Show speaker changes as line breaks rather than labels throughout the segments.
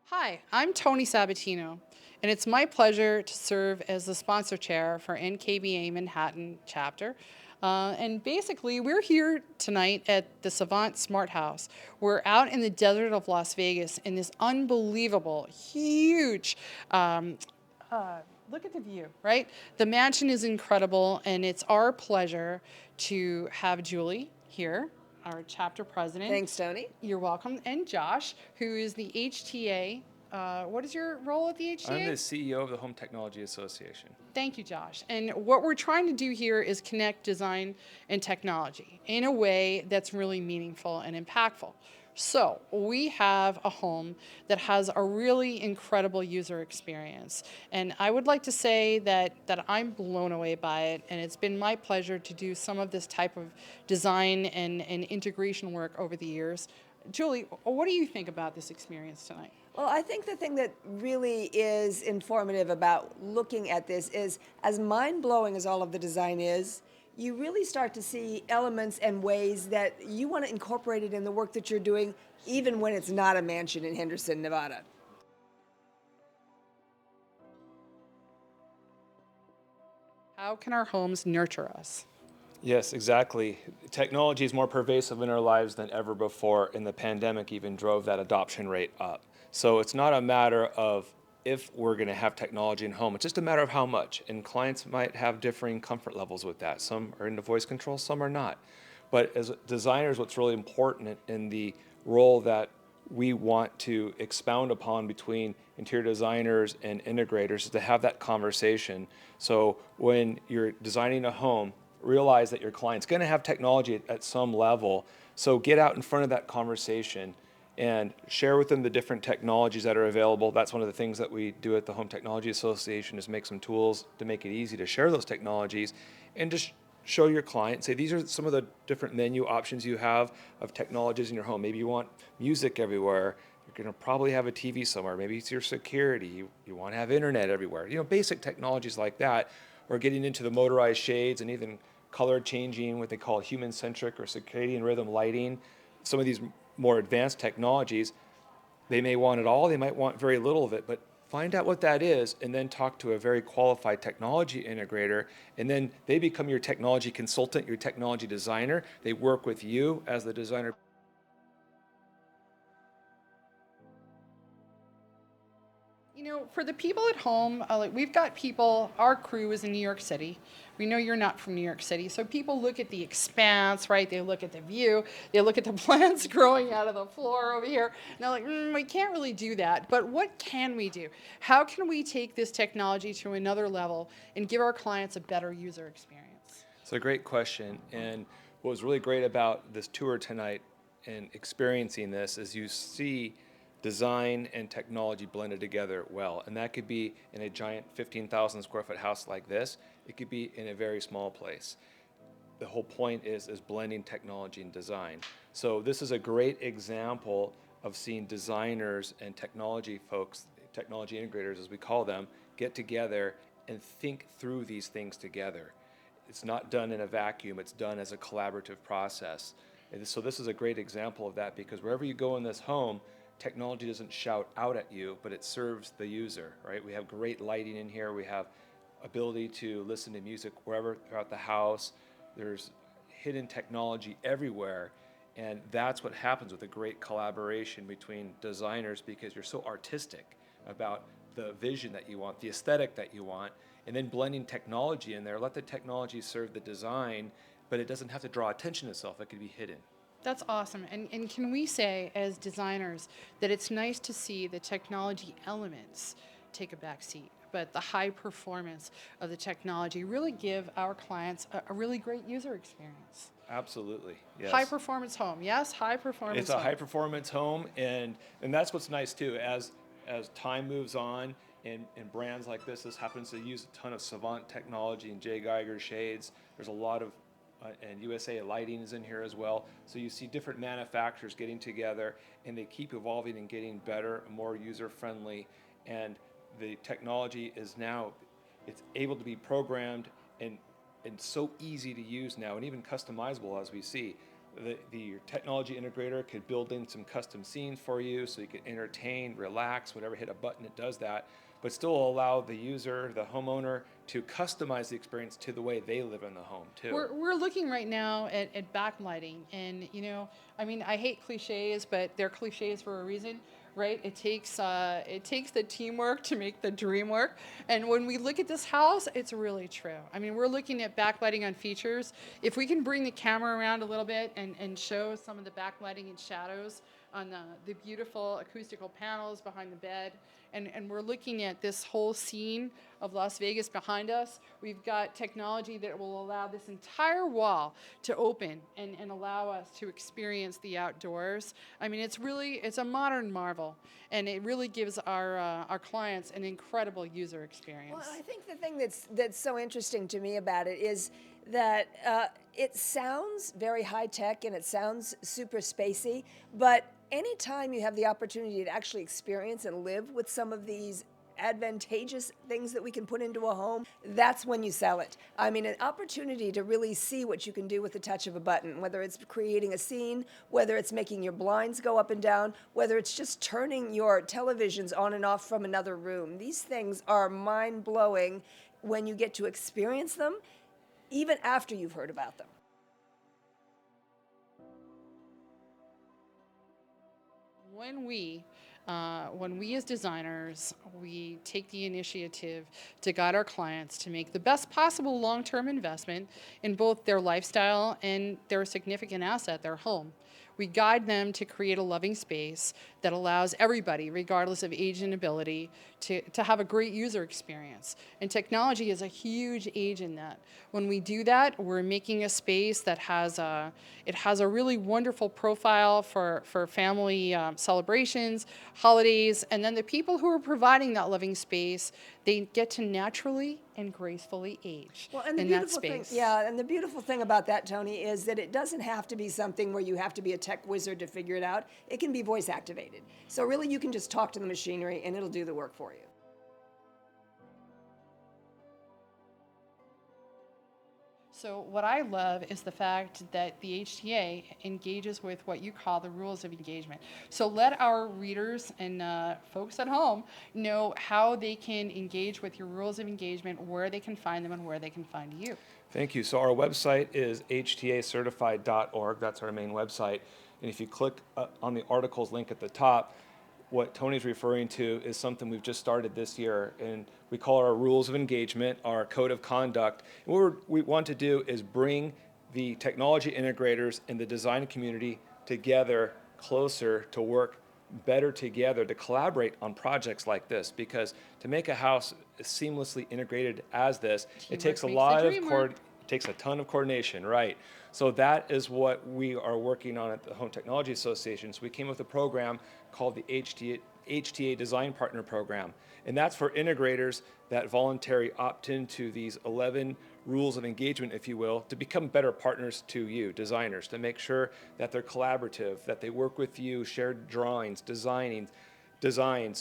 Hi, I'm Tony Sabatino, and it's my pleasure to serve as the sponsor chair for NKBA Manhattan chapter. And basically, we're here tonight at the Savant Smart House. We're out in the desert of Las Vegas in this unbelievable, huge look at the view, right? The mansion is incredible, and it's our pleasure to have Julie here, our chapter president.
Thanks, Tony.
You're welcome. And Josh, who is the HTA. What is your role at the
I'm
HTA?
the CEO of the Home Technology Association.
Thank you, Josh. And what we're trying to do here is connect design and technology in a way that's really meaningful and impactful. So we have a home that has a really incredible user experience. And I would like to say that I'm blown away by it. And it's been my pleasure to do some of this type of design and integration work over the years. Julie, what do you think about this experience tonight?
Well, I think the thing that really is informative about looking at this is, as mind-blowing as all of the design is, you really start to see elements and ways that you want to incorporate it in the work that you're doing, even when it's not a mansion in Henderson, Nevada.
How can our homes nurture us?
Yes, exactly. Technology is more pervasive in our lives than ever before, and the pandemic even drove that adoption rate up. So it's not a matter of if we're going to have technology in home, it's just a matter of how much. And clients might have differing comfort levels with that. Some are into voice control, some are not. But as designers, what's really important in the role that we want to expound upon between interior designers and integrators is to have that conversation. So when you're designing a home, realize that your client's going to have technology at some level. So get out in front of that conversation and share with them the different technologies that are available. That's one of the things that we do at the Home Technology Association, is make some tools to make it easy to share those technologies and just show your client, say these are some of the different menu options you have of technologies in your home. Maybe you want music everywhere. You're going to probably have a TV somewhere. Maybe it's your security. You want to have internet everywhere. Basic technologies like that. Or getting into the motorized shades and even color changing, what they call human-centric or circadian rhythm lighting. Some of these more advanced technologies, they may want it all, they might want very little of it, but find out what that is and then talk to a very qualified technology integrator, and then they become your technology consultant, your technology designer. They work with you as the designer.
For the people at home, we've got people, our crew is in New York City. We know you're not from New York City. So people look at the expanse, right? They look at the view. They look at the plants growing out of the floor over here. And they're like, we can't really do that. But what can we do? How can we take this technology to another level and give our clients a better user experience?
It's a great question. And what was really great about this tour tonight and experiencing this is you see design and technology blended together well. And that could be in a giant 15,000 square foot house like this. It could be in a very small place. The whole point is blending technology and design. So this is a great example of seeing designers and technology folks, technology integrators as we call them, get together and think through these things together. It's not done in a vacuum, it's done as a collaborative process. And so this is a great example of that, because wherever you go in this home, technology doesn't shout out at you, but it serves the user, right? We have great lighting in here. We have ability to listen to music wherever throughout the house. There's hidden technology everywhere. And that's what happens with a great collaboration between designers, because you're so artistic about the vision that you want, the aesthetic that you want, and then blending technology in there. Let the technology serve the design, but it doesn't have to draw attention to itself. It can be hidden.
That's awesome. And can we say, as designers, that it's nice to see the technology elements take a back seat, but the high performance of the technology really give our clients a really great user experience?
Absolutely, yes.
High performance home, yes, high performance
It's a
home.
high performance home, and that's what's nice too. As time moves on, and brands like this happens to use a ton of Savant technology and J. Geiger shades. There's a lot of and USA lighting is in here as well. So you see different manufacturers getting together, and they keep evolving and getting better, more user friendly. And the technology is now, it's able to be programmed and so easy to use now, and even customizable, as we see. your technology integrator could build in some custom scenes for you so you can entertain, relax, whatever, hit a button, it does that, but still allow the user, the homeowner, to customize the experience to the way they live in the home too.
We're looking right now at backlighting, and I mean, I hate cliches, but they're cliches for a reason, right? It takes the teamwork to make the dream work, and when we look at this house, it's really true. I mean, we're looking at backlighting on features. If we can bring the camera around a little bit and show some of the backlighting and shadows on the beautiful acoustical panels behind the bed. And we're looking at this whole scene of Las Vegas behind us. We've got technology that will allow this entire wall to open and allow us to experience the outdoors. I mean, it's a modern marvel, and it really gives our clients an incredible user experience.
Well, I think the thing that's so interesting to me about it is that it sounds very high tech and it sounds super spacey, but anytime you have the opportunity to actually experience and live with some of these advantageous things that we can put into a home, that's when you sell it. I mean, an opportunity to really see what you can do with the touch of a button, whether it's creating a scene, whether it's making your blinds go up and down, whether it's just turning your televisions on and off from another room. These things are mind-blowing when you get to experience them, even after you've heard about them.
When we as designers, we take the initiative to guide our clients to make the best possible long-term investment in both their lifestyle and their significant asset, their home. We guide them to create a loving space that allows everybody, regardless of age and ability, to have a great user experience. And technology is a huge aid in that. When we do that, we're making a space that has a really wonderful profile for family celebrations, holidays, and then the people who are providing that loving space, they get to naturally and gracefully age in that space.
And the beautiful thing about that, Tony, is that it doesn't have to be something where you have to be a tech wizard to figure it out. It can be voice activated. So really you can just talk to the machinery and it'll do the work for you.
So what I love is the fact that the HTA engages with what you call the rules of engagement. So let our readers and folks at home know how they can engage with your rules of engagement, where they can find them, and where they can find you.
Thank you. So our website is htacertified.org. That's our main website. And if you click on the articles link at the top, what Tony's referring to is something we've just started this year, and we call our rules of engagement, our code of conduct. And what we want to do is bring the technology integrators and the design community together closer to work better together, to collaborate on projects like this, because to make a house seamlessly integrated as this, it takes a lot of it takes a ton of coordination, right? So that is what we are working on at the Home Technology Association. So we came up with a program called the HTA Design Partner Program. And that's for integrators that voluntarily opt into these 11 rules of engagement, if you will, to become better partners to you, designers, to make sure that they're collaborative, that they work with you, shared drawings, designs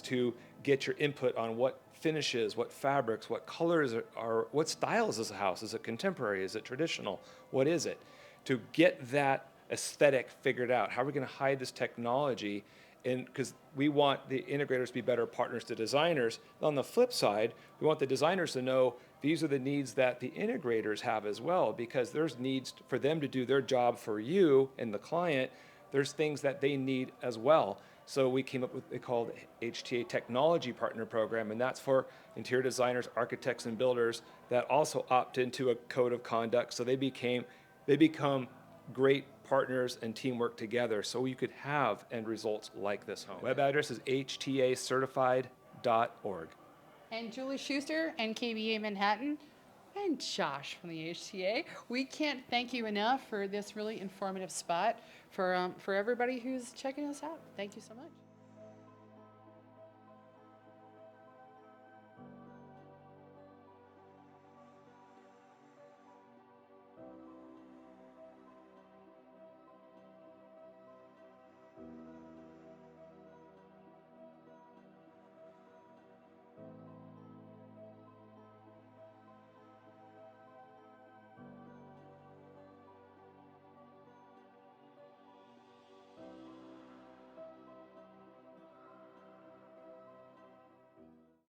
to get your input on what finishes, what fabrics, what colors are, what style is this house? Is it contemporary? Is it traditional? What is it? To get that aesthetic figured out. How are we going to hide this technology? And because we want the integrators to be better partners to designers. On the flip side, we want the designers to know these are the needs that the integrators have as well, because there's needs for them to do their job for you and the client. There's things that they need as well. So we came up with what they called HTA Technology Partner Program, and that's for interior designers, architects, and builders that also opt into a code of conduct. So they become great partners and teamwork together, so you could have end results like this home. Web address is htacertified.org.
And Julie Schuster, NKBA Manhattan, and Josh from the HTA. We can't thank you enough for this really informative spot for everybody who's checking us out. Thank you so much.